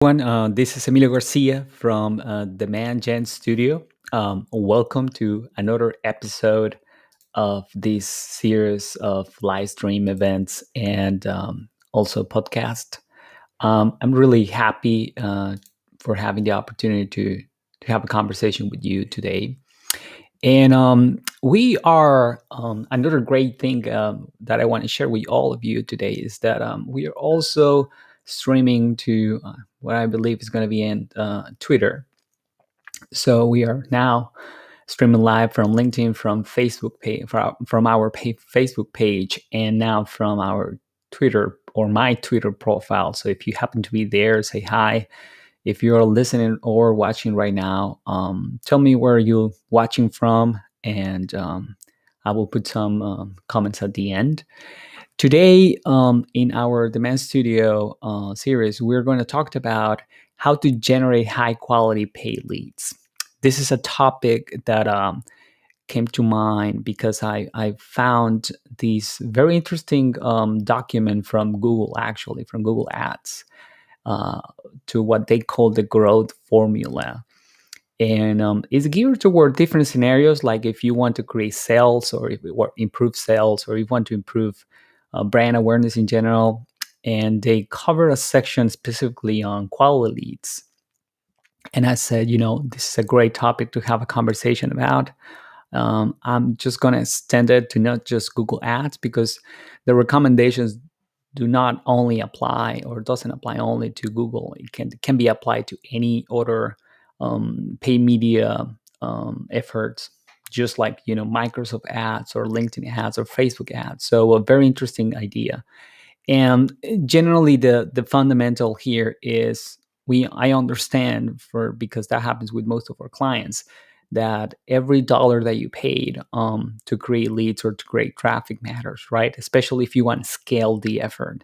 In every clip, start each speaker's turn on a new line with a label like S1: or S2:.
S1: This is Emilio Garcia from the Man Gen Studio. Welcome to another episode of this series of live stream events and also podcast. I'm really happy for having the opportunity to have a conversation with you today. And we are another great thing that I want to share with all of you today is that we are also streaming to what I believe is going to be in Twitter. So we are now streaming live from LinkedIn, from Facebook page, from our Facebook page, and now from our Twitter or my Twitter profile. So if you happen to be there, say hi. If you're listening or watching right now, tell me where you're watching from, and I will put some comments at the end. Today, in our Demand Studio series, we're going to talk about how to generate high quality paid leads. This is a topic that came to mind because I found this very interesting document from Google, actually, from Google Ads uh, to what they call the growth formula. And it's geared toward different scenarios, like if you want to create sales or improve sales, or you want to improve brand awareness in general. And they cover a section specifically on quality leads. And I said, this is a great topic to have a conversation about. I'm just going to extend it to not just Google Ads, because the recommendations do not only apply, or doesn't apply only to Google. It can be applied to any other paid media efforts, just like Microsoft Ads or LinkedIn Ads or Facebook Ads. So a very interesting idea. And generally, the fundamental here is I understand, for because that happens with most of our clients, that every dollar that you paid to create leads or to create traffic matters, right? Especially if you want to scale the effort.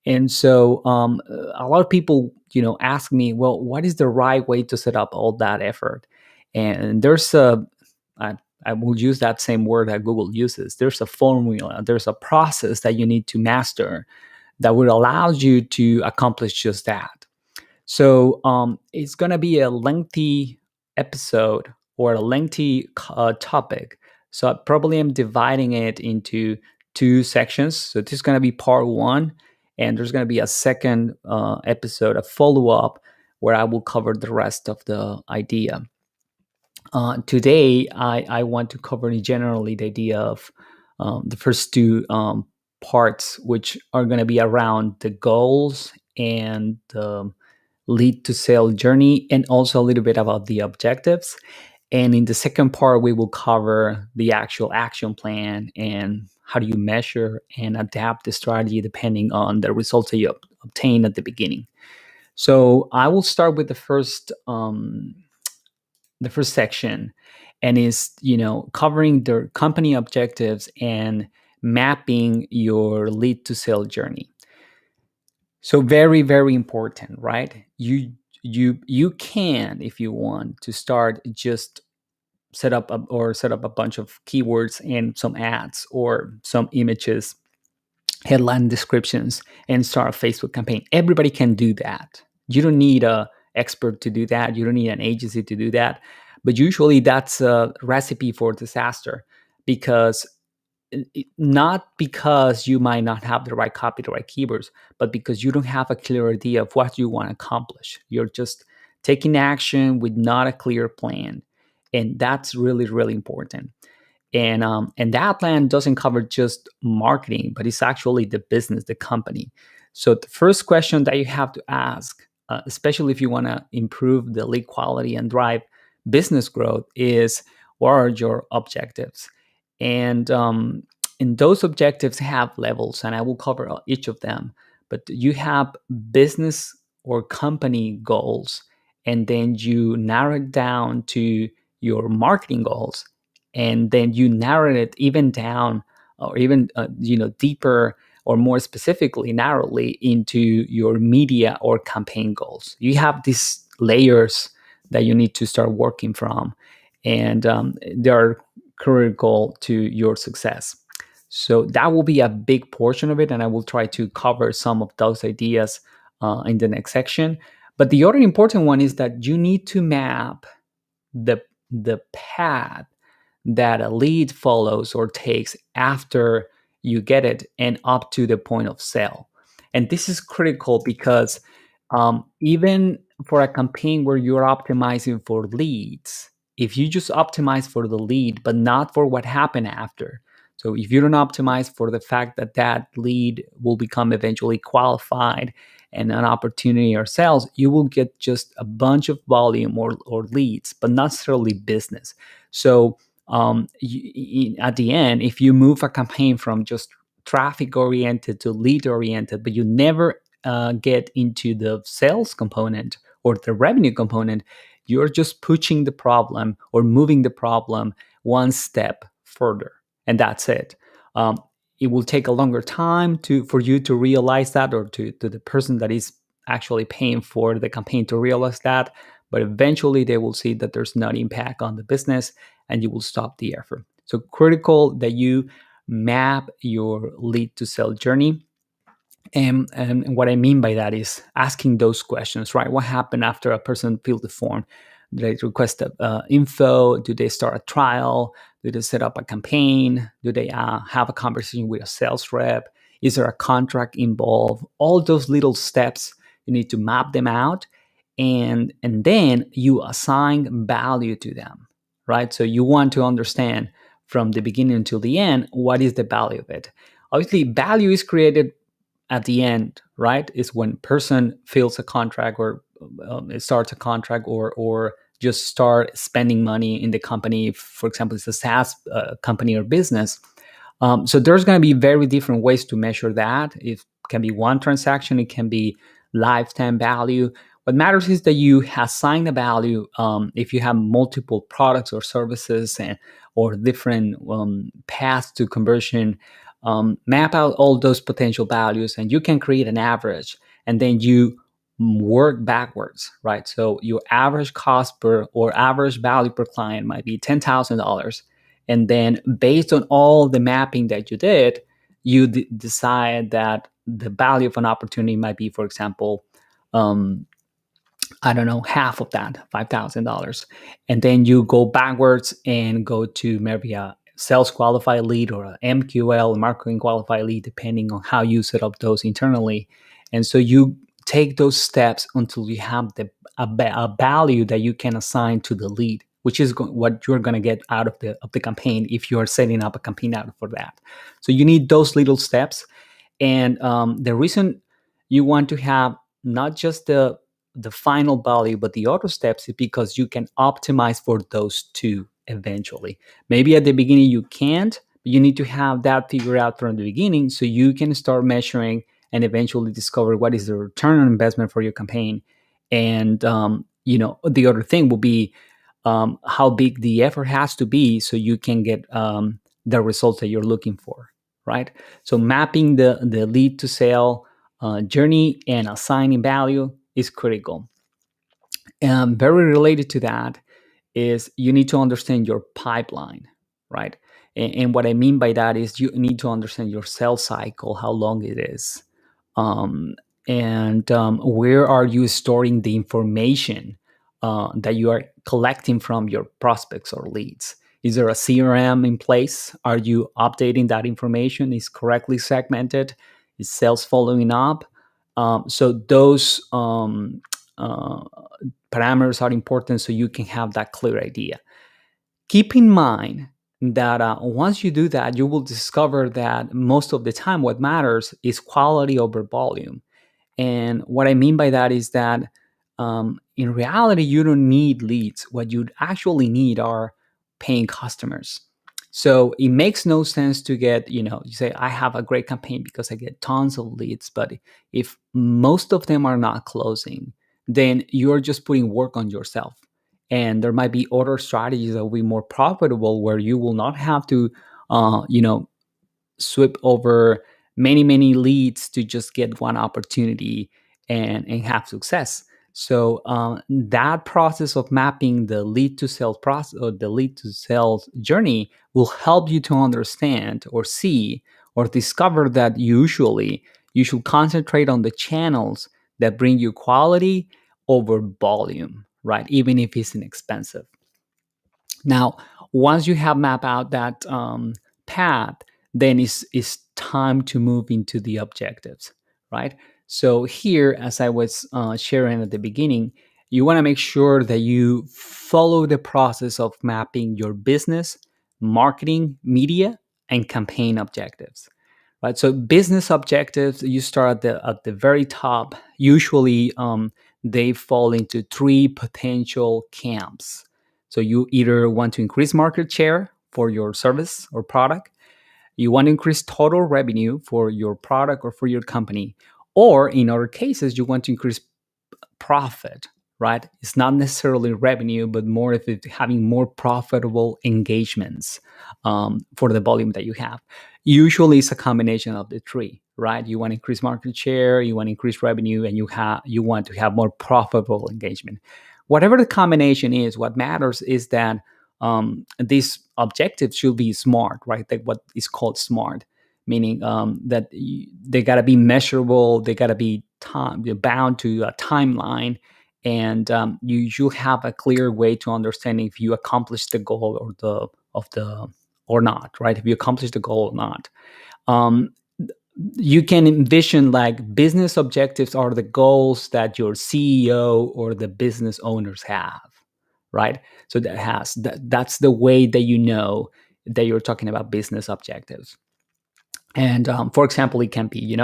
S1: And so a lot of people, ask me, well, what is the right way to set up all that effort? And I, I will use that same word that Google uses. There's a formula, there's a process that you need to master that will allow you to accomplish just that. So it's going to be a lengthy episode or a lengthy topic. So I probably am dividing it into two sections. So this is going to be part one, and there's going to be a second episode, a follow up, where I will cover the rest of the idea. Today, I want to cover generally the idea of the first two parts, which are going to be around the goals and the lead to sale journey, and also a little bit about the objectives. And in the second part, we will cover the actual action plan and how do you measure and adapt the strategy depending on the results that you obtain at the beginning. So I will start with the first section, and is covering the company objectives and mapping your lead to sale journey. So very, very important, right? You can, if you want to start, just set up a bunch of keywords and some ads or some images, headline descriptions, and start a Facebook campaign. Everybody can do that. You don't need a expert to do that. You don't need an agency to do that. But usually that's a recipe for disaster, because not because you might not have the right copy, the right keywords, but because you don't have a clear idea of what you want to accomplish. You're just taking action with not a clear plan. And that's really, really important. And that plan doesn't cover just marketing, but it's actually the business, the company. So the first question that you have to ask, especially if you want to improve the lead quality and drive business growth, is what are your objectives? And those objectives have levels, and I will cover each of them. But you have business or company goals, and then you narrow it down to your marketing goals, and then you narrow it even down, or even deeper, or more specifically narrowly, into your media or campaign goals. You have these layers that you need to start working from, and they are critical to your success. So that will be a big portion of it, and I will try to cover some of those ideas in the next section. But the other important one is that you need to map the the path that a lead follows or takes after you get it and up to the point of sale. And this is critical because even for a campaign where you're optimizing for leads, if you just optimize for the lead but not for what happened after, so if you don't optimize for the fact that that lead will become eventually qualified and an opportunity or sales, you will get just a bunch of volume or leads, but not necessarily business. So at the end, if you move a campaign from just traffic oriented to lead oriented, but you never get into the sales component or the revenue component, you're just pushing the problem or moving the problem one step further, and that's it. It will take a longer time for you to realize that, or to the person that is actually paying for the campaign to realize that. But eventually, they will see that there's not impact on the business, and you will stop the effort. So critical that you map your lead to sell journey. And what I mean by that is asking those questions, right? What happened after a person filled the form? Do they request info? Do they start a trial? Do they set up a campaign? Do they have a conversation with a sales rep? Is there a contract involved? All those little steps, you need to map them out, and then you assign value to them, right? So you want to understand from the beginning until the end, what is the value of it? Obviously, value is created at the end, right? Is when person fills a contract or it starts a contract, or just start spending money in the company. If, for example, it's a SaaS company or business. So there's going to be very different ways to measure that. It can be one transaction, it can be lifetime value. What matters is that you assign the value. If you have multiple products or services or different paths to conversion, map out all those potential values, and you can create an average, and then you work backwards, right? So your average cost per or average value per client might be $10,000, and then based on all the mapping that you did, you decide that the value of an opportunity might be, for example, um, I don't know, half of that, $5,000. And then you go backwards and go to maybe a sales qualified lead or a MQL, marketing qualified lead, depending on how you set up those internally. And so you take those steps until you have a value that you can assign to the lead, which is what you're going to get out of the campaign if you are setting up a campaign out for that. So you need those little steps. And the reason you want to have not just the final value, but the other steps is because you can optimize for those two eventually. Maybe at the beginning you can't, but you need to have that figured out from the beginning so you can start measuring and eventually discover what is the return on investment for your campaign. And the other thing will be how big the effort has to be so you can get the results that you're looking for, right? So mapping the lead to sale journey and assigning value is critical. And very related to that is you need to understand your pipeline, right? And what I mean by that is you need to understand your sales cycle, how long it is, um, and where are you storing the information that you are collecting from your prospects or leads. Is there a CRM in place? Are you updating that information? Is correctly segmented? Is sales following up? So those uh, parameters are important so you can have that clear idea. Keep in mind that once you do that, you will discover that most of the time what matters is quality over volume. And what I mean by that is that in reality, you don't need leads. What you actually need are paying customers. So it makes no sense to get, you say, I have a great campaign because I get tons of leads. But if most of them are not closing, then you're just putting work on yourself. And there might be other strategies that will be more profitable where you will not have to, sweep over many leads to just get one opportunity and have success. So that process of mapping the lead to sales process or the lead to sales journey will help you to understand or see or discover that usually you should concentrate on the channels that bring you quality over volume, right? Even if it's inexpensive. Now, once you have mapped out that path, then it's time to move into the objectives, right? So here, as I was sharing at the beginning, you want to make sure that you follow the process of mapping your business, marketing, media, and campaign objectives, right? So business objectives, you start at the very top. Usually, they fall into three potential camps. So you either want to increase market share for your service or product, you want to increase total revenue for your product or for your company, or in other cases, you want to increase profit, right? It's not necessarily revenue, but more of it having more profitable engagements for the volume that you have. Usually, it's a combination of the three, right? You want to increase market share, you want to increase revenue, and you want to have more profitable engagement. Whatever the combination is, what matters is that these objectives should be smart, right? Like what is called smart, meaning that they got to be measurable, they got to be bound to a timeline, and you have a clear way to understand if you accomplished the goal or not, right? If you accomplished the goal or not. Um, you can envision like business objectives are the goals that your CEO or the business owners have, right? So that's the way that you know that you're talking about business objectives. And for example, it can be,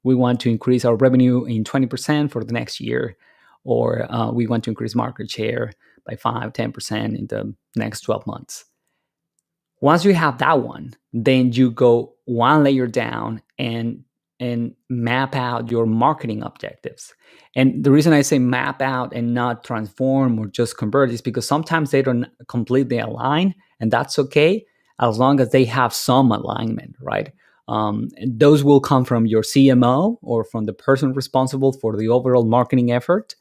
S1: we want to increase our revenue in 20% for the next year, or we want to increase market share by 5, 10% in the next 12 months. Once you have that one, then you go one layer down and map out your marketing objectives. And the reason I say map out and not transform or just convert is because sometimes they don't completely align, and that's okay as long as they have some alignment, right? Those will come from your CMO or from the person responsible for the overall marketing effort.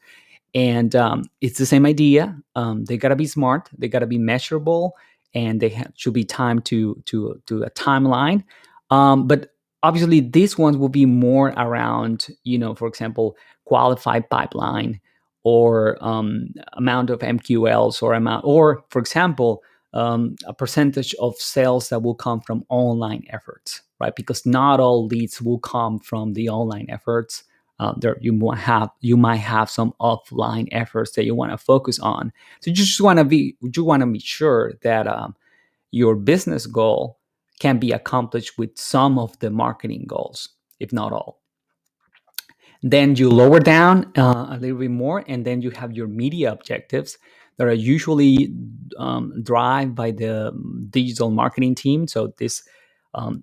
S1: And it's the same idea. They got to be smart, they got to be measurable, and should be timed to a timeline. But obviously, these ones will be more around, for example, qualified pipeline, or amount of MQLs, or for example, a percentage of sales that will come from online efforts, right? Because not all leads will come from the online efforts. There you might have some offline efforts that you want to focus on. So you want to be sure that your business goal can be accomplished with some of the marketing goals, if not all. Then you lower down a little bit more, and then you have your media objectives that are usually driven by the digital marketing team. So this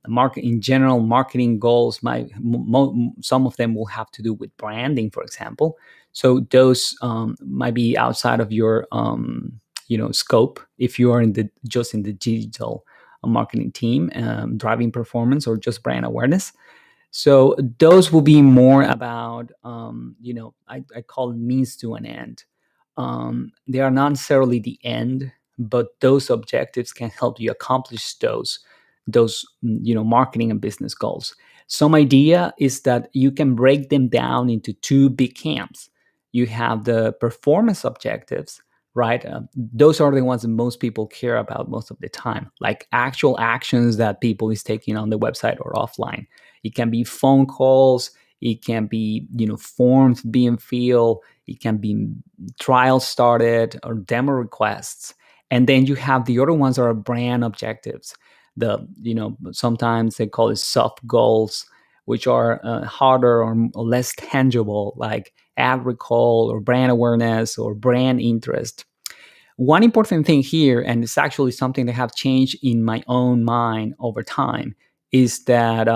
S1: market in general, marketing goals some of them will have to do with branding, for example. So those might be outside of your scope if you are just in the digital marketing team, driving performance or just brand awareness. So those will be more about, I call it means to an end. They are not necessarily the end, but those objectives can help you accomplish those marketing and business goals. Some idea is that you can break them down into two big camps. You have the performance objectives, right? Those are the ones that most people care about most of the time, like actual actions that people is taking on the website or offline. It can be phone calls, it can be forms being filled, it can be trials started or demo requests. And then you have the other ones that are brand objectives. Sometimes they call it soft goals, which are harder or less tangible, like ad recall or brand awareness or brand interest. One important thing here, and it's actually something that have changed in my own mind over time, is that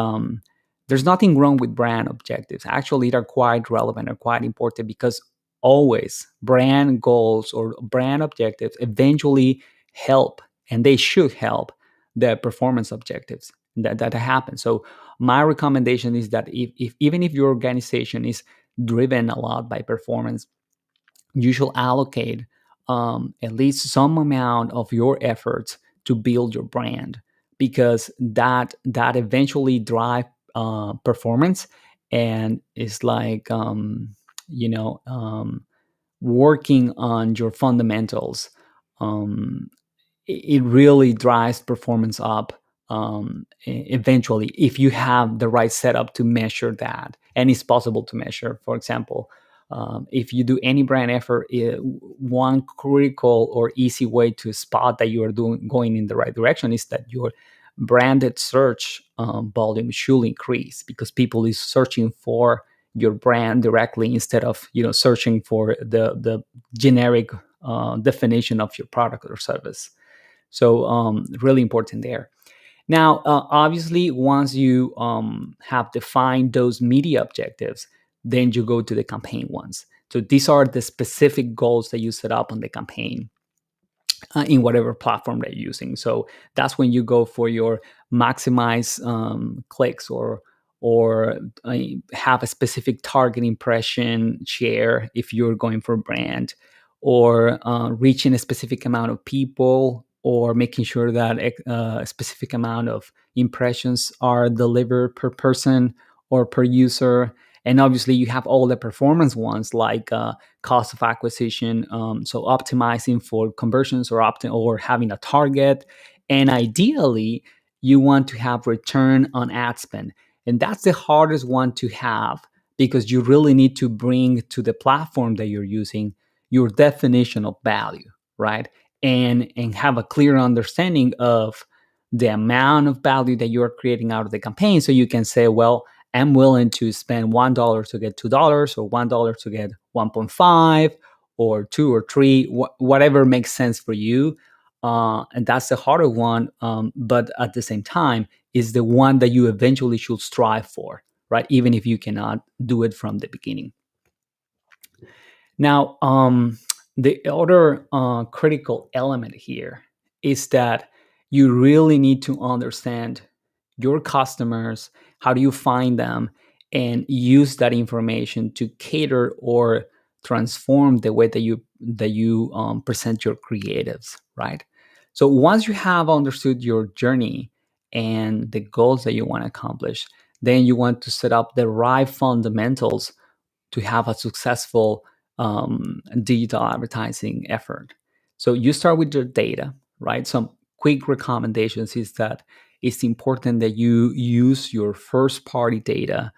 S1: there's nothing wrong with brand objectives. Actually, they're quite relevant or quite important, because always brand goals or brand objectives eventually help, and they should help the performance objectives that happen. So my recommendation is that if even if your organization is driven a lot by performance, you should allocate at least some amount of your efforts to build your brand, because that eventually drive performance, and it's like you know um, working on your fundamentals, um, it really drives performance up, eventually, if you have the right setup to measure that, and it's possible to measure. For example, if you do any brand effort, one critical or easy way to spot that you are doing going in the right direction is that your branded search volume should increase, because people is searching for your brand directly instead of searching for the generic definition of your product or service. So really important there. Now, obviously, once you have defined those media objectives, then you go to the campaign ones. So these are the specific goals that you set up on the campaign, in whatever platform that you're using. So that's when you go for your maximize clicks, or have a specific target impression share if you're going for brand, or reaching a specific amount of people, or making sure that a specific amount of impressions are delivered per person or per user. And obviously you have all the performance ones, like cost of acquisition, so optimizing for conversions, or having a target. And ideally you want to have return on ad spend, and that's the hardest one to have, because you really need to bring to the platform that you're using your definition of value, right? And have a clear understanding of the amount of value that you're creating out of the campaign, so you can say, well, I'm willing to spend $1 to get $2, or $1 to get 1.5, or 2 or 3, whatever makes sense for you. And that's the harder one, but at the same time is the one that you eventually should strive for, right? Even if you cannot do it from the beginning. Now, the other critical element here is that you really need to understand your customers, how do you find them, and use that information to cater or transform the way that you present your creatives, right? So once you have understood your journey and the goals that you want to accomplish, then you want to set up the right fundamentals to have a successful digital advertising effort. So you start with your data, right? Some quick recommendations is that it's important that you use your first party data,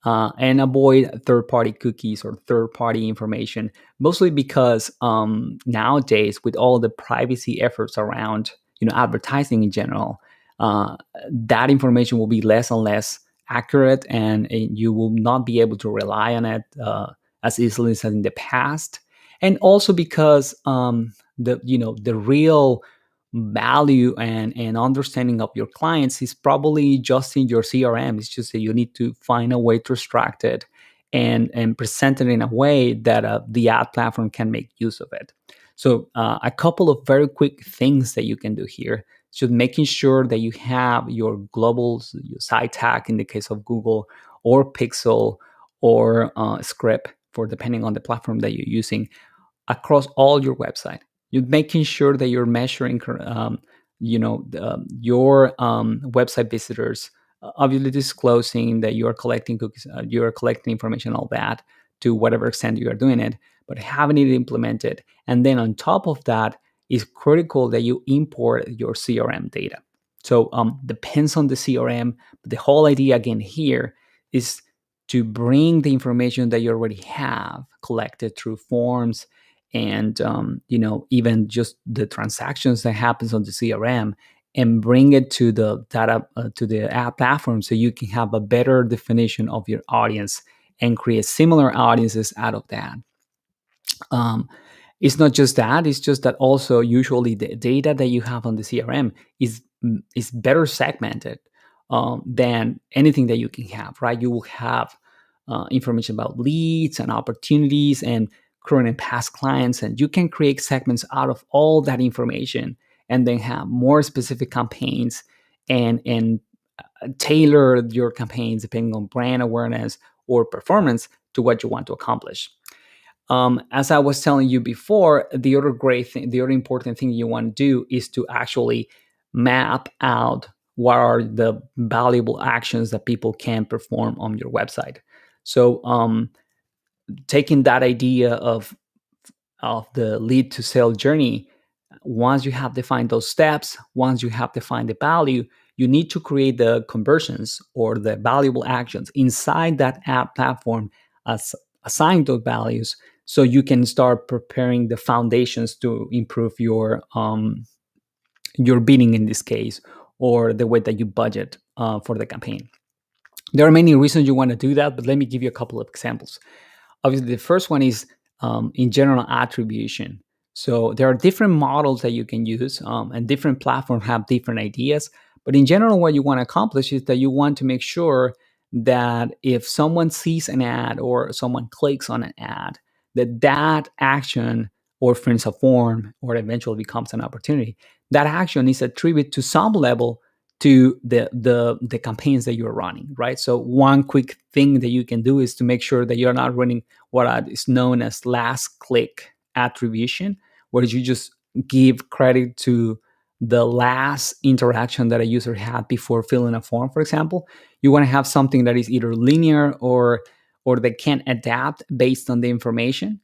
S1: and avoid third party cookies or third party information, mostly because nowadays, with all the privacy efforts around advertising in general, that information will be less and less accurate, and you will not be able to rely on it as easily as in the past. And also because the real value and understanding of your clients is probably just in your CRM. It's just that you need to find a way to extract it and present it in a way that the ad platform can make use of it. So a couple of very quick things that you can do here. So making sure that you have your global your site tag in the case of Google, or Pixel, or Script, for depending on the platform that you're using, across all your website. You're making sure that you're measuring, your website visitors, obviously disclosing that you are collecting cookies, you are collecting information, all that, to whatever extent you are doing it, but having it implemented. And then on top of that, it's critical that you import your CRM data. So depends on the CRM, but the whole idea again here is to bring the information that you already have collected through forms, and even just the transactions that happens on the CRM, and bring it to the data, to the app platform, so you can have a better definition of your audience and create similar audiences out of that. um, it's not just that, it's just that also usually the data that you have on the CRM is better segmented than anything that you can have, right? You will have information about leads and opportunities and current and past clients, and you can create segments out of all that information, and then have more specific campaigns, and tailor your campaigns depending on brand awareness or performance to what you want to accomplish. As I was telling you before, the other great thing, the other important thing you want to do is to actually map out what are the valuable actions that people can perform on your website. So, taking that idea of the lead to sale journey, once you have defined those steps, once you have defined the value, you need to create the conversions or the valuable actions inside that ad platform, as assign those values, so you can start preparing the foundations to improve your bidding in this case, or the way that you budget for the campaign. There are many reasons you want to do that, but let me give you a couple of examples. Obviously, the first one is in general attribution. So there are different models that you can use, and different platforms have different ideas. But in general, what you want to accomplish is that you want to make sure that if someone sees an ad or someone clicks on an ad, that action, or for instance a form, or eventually becomes an opportunity, that action is attributed to some level to the campaigns that you're running, right? So one quick thing that you can do is to make sure that you're not running what is known as last click attribution, where you just give credit to the last interaction that a user had before filling a form, for example. You want to have something that is either linear or that can adapt based on the information.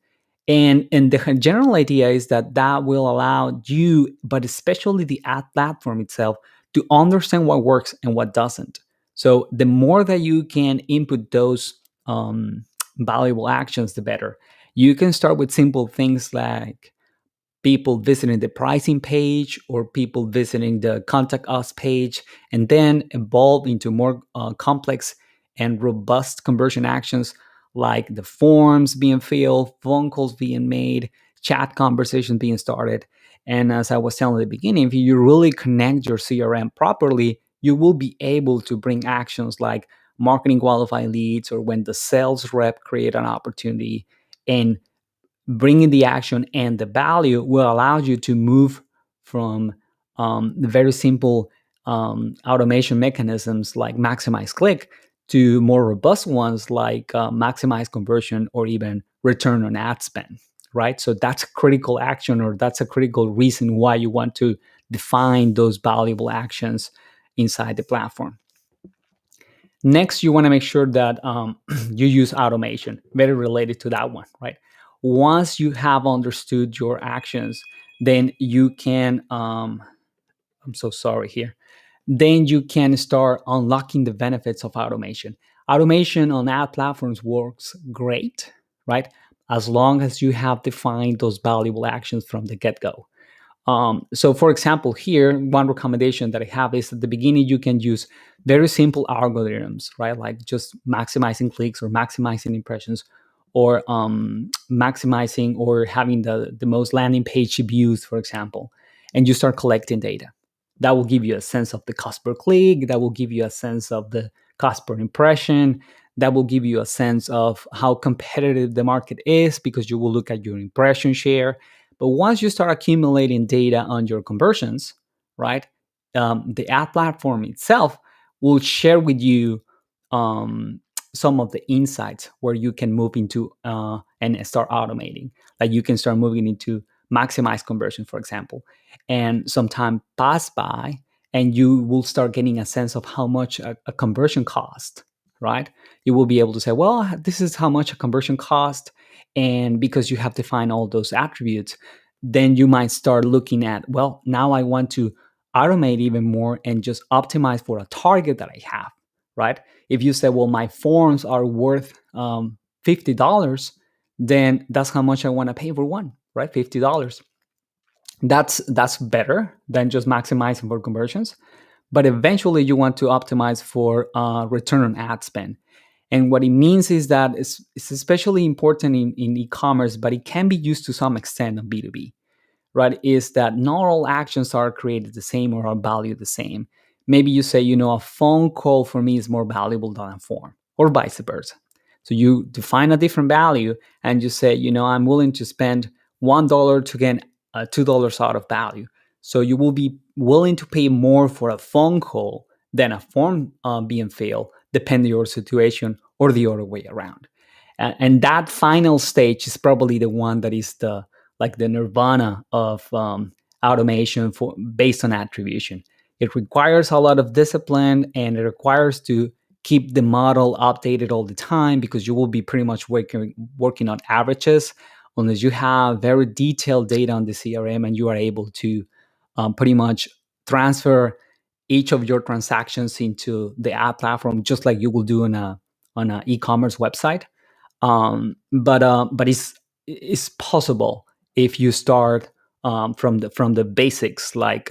S1: And the general idea is that will allow you, but especially the ad platform itself, to understand what works and what doesn't. So the more that you can input those valuable actions, the better. You can start with simple things like people visiting the pricing page or people visiting the contact us page, and then evolve into more complex and robust conversion actions like the forms being filled, phone calls being made, chat conversations being started. And as I was telling at the beginning, if you really connect your CRM properly, you will be able to bring actions like marketing qualified leads, or when the sales rep create an opportunity. And bringing the action and the value will allow you to move from the very simple automation mechanisms like maximize click to more robust ones like maximize conversion, or even return on ad spend, right? So that's a critical action, or that's a critical reason why you want to define those valuable actions inside the platform. Next, you want to make sure that you use automation, very related to that one, right? Once you have understood your actions, then you can, I'm so sorry here, then you can start unlocking the benefits of automation. Automation on ad platforms works great, right? As long as you have defined those valuable actions from the get go. So, for example, here, one recommendation that I have is at the beginning, you can use very simple algorithms, right? Like just maximizing clicks or maximizing impressions, or maximizing or having the most landing page views, for example. And you start collecting data. That will give you a sense of the cost per click. That will give you a sense of the cost per impression. That will give you a sense of how competitive the market is, because you will look at your impression share. But once you start accumulating data on your conversions, right, the ad platform itself will share with you um, some of the insights where you can move into and start automating. Like you can start moving into maximize conversion, for example, and some time pass by, and you will start getting a sense of how much a conversion cost, right? You will be able to say, well, this is how much a conversion cost, and because you have defined all those attributes, then you might start looking at, well, now I want to automate even more and just optimize for a target that I have, right? If you say, well, my forms are worth $50, then that's how much I want to pay for one, right? $50. That's better than just maximizing for conversions. But eventually, you want to optimize for return on ad spend. And what it means is that it's especially important in e-commerce, but it can be used to some extent on B2B, right? Is that not all actions are created the same or are valued the same. Maybe you say, a phone call for me is more valuable than a form, or vice versa. So you define a different value and you say, I'm willing to spend $1 to get $2 out of value. So you will be willing to pay more for a phone call than a form being filled, depending on your situation, or the other way around. And that final stage is probably the one that is the nirvana of automation for based on attribution. It requires a lot of discipline, and it requires to keep the model updated all the time, because you will be pretty much working on averages unless you have very detailed data on the CRM and you are able to pretty much transfer each of your transactions into the ad platform, just like you will do on a e-commerce website. But it's possible if you start from the basics, like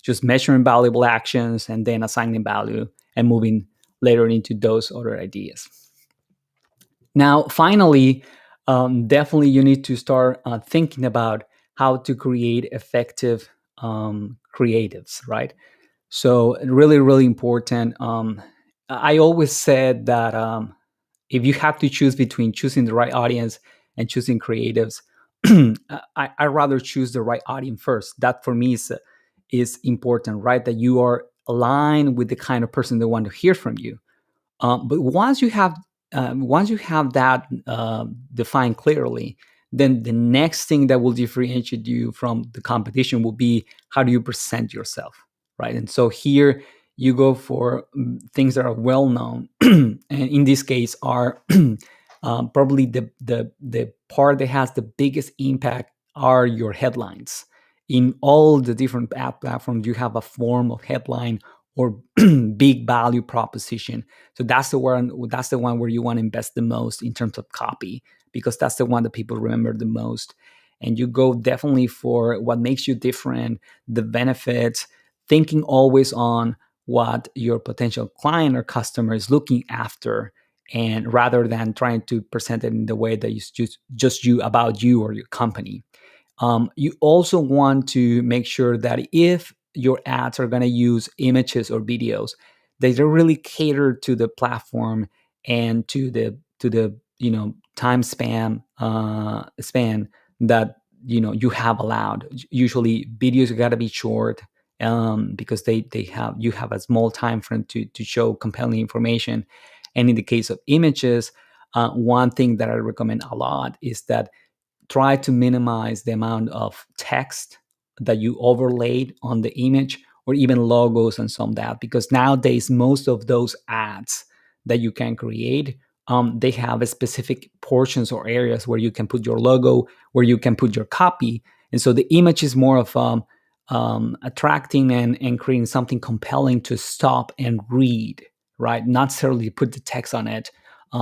S1: just measuring valuable actions and then assigning value and moving later into those other ideas. Now, finally, definitely you need to start thinking about how to create effective creatives, right? So really, really important. I always said that if you have to choose between choosing the right audience and choosing creatives, I rather choose the right audience first. That for me is important, right? That you are aligned with the kind of person they want to hear from you. But once you have that defined clearly, then the next thing that will differentiate you from the competition will be how do you present yourself, right? And so here you go for things that are well known, and in this case are probably the part that has the biggest impact are your headlines. In all the different app platforms, you have a form of headline or big value proposition. So that's the one where you want to invest the most in terms of copy, because that's the one that people remember the most. And you go definitely for what makes you different, the benefits, thinking always on what your potential client or customer is looking after, and rather than trying to present it in the way that is just you, about you or your company. You also want to make sure that if your ads are going to use images or videos, they don't really cater to the platform and to the time span that you have allowed. Usually, videos got to be short because they have you have a small time frame to show compelling information. And in the case of images, one thing that I recommend a lot is that try to minimize the amount of text that you overlaid on the image, or even logos and some of that, because nowadays most of those ads that you can create, they have a specific portions or areas where you can put your logo, where you can put your copy. And so the image is more of attracting and creating something compelling to stop and read, right? Not necessarily put the text on it.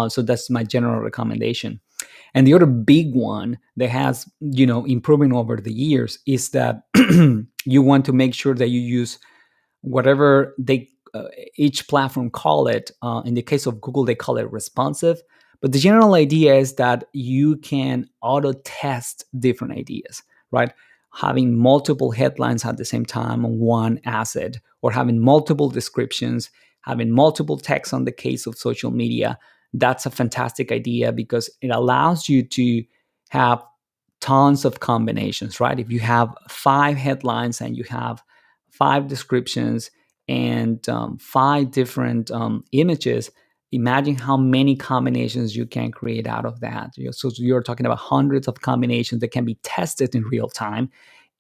S1: So that's my general recommendation. And the other big one that has, improving over the years is that you want to make sure that you use whatever each platform call it. In the case of Google, they call it responsive. But the general idea is that you can auto test different ideas, right? Having multiple headlines at the same time on one asset, or having multiple descriptions, having multiple texts on the case of social media. That's a fantastic idea because it allows you to have tons of combinations, right? If you have 5 headlines and you have 5 descriptions and 5 different images, imagine how many combinations you can create out of that. So you're talking about hundreds of combinations that can be tested in real time.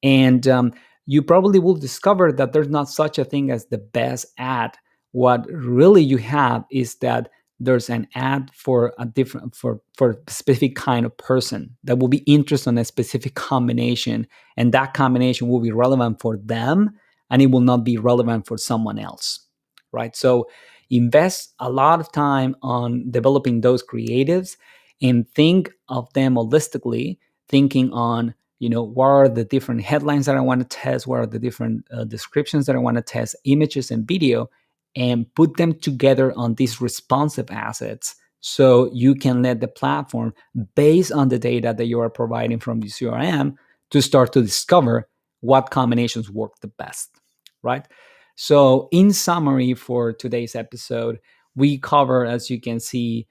S1: And you probably will discover that there's not such a thing as the best ad. What really you have is that there's an ad for a different for a specific kind of person that will be interested in a specific combination, and that combination will be relevant for them, and it will not be relevant for someone else, right? So invest a lot of time on developing those creatives and think of them holistically, thinking on what are the different headlines that I want to test, what are the different descriptions that I want to test, images and video, and put them together on these responsive assets, so you can let the platform, based on the data that you are providing from the CRM, to start to discover what combinations work the best, right? So in summary, for today's episode, we cover, as you can see,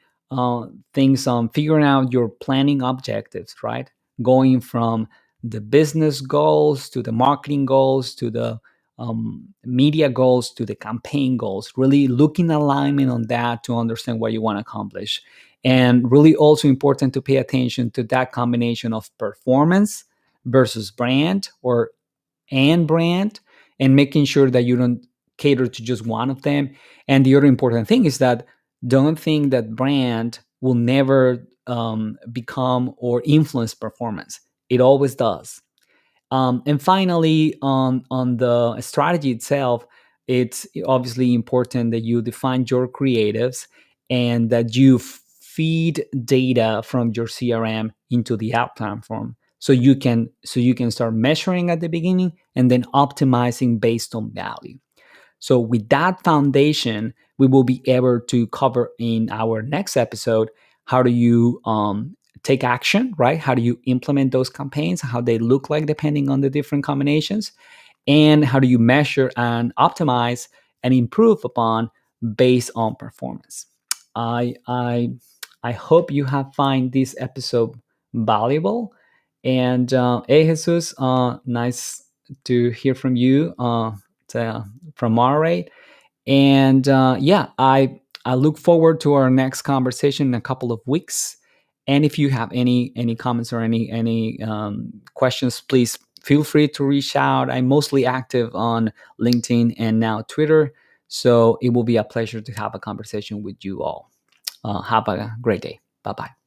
S1: things on figuring out your planning objectives, right? Going from the business goals to the marketing goals to the media goals to the campaign goals, really looking alignment on that to understand what you want to accomplish. And really also important to pay attention to that combination of performance versus brand, or and brand, and making sure that you don't cater to just one of them. And the other important thing is that don't think that brand will never become or influence performance. It always does. And finally, on the strategy itself, it's obviously important that you define your creatives and that you feed data from your CRM into the app platform, so you can start measuring at the beginning and then optimizing based on value. So, with that foundation, we will be able to cover in our next episode how do you take action, right? How do you implement those campaigns, how they look like depending on the different combinations, and how do you measure and optimize and improve upon based on performance. I I I hope you have find this episode valuable. And hey, Jesus, nice to hear from you. From Monterey. And yeah, I look forward to our next conversation in a couple of weeks. And if you have any comments or any questions, please feel free to reach out. I'm mostly active on LinkedIn and now Twitter, so it will be a pleasure to have a conversation with you all. Have a great day. Bye bye.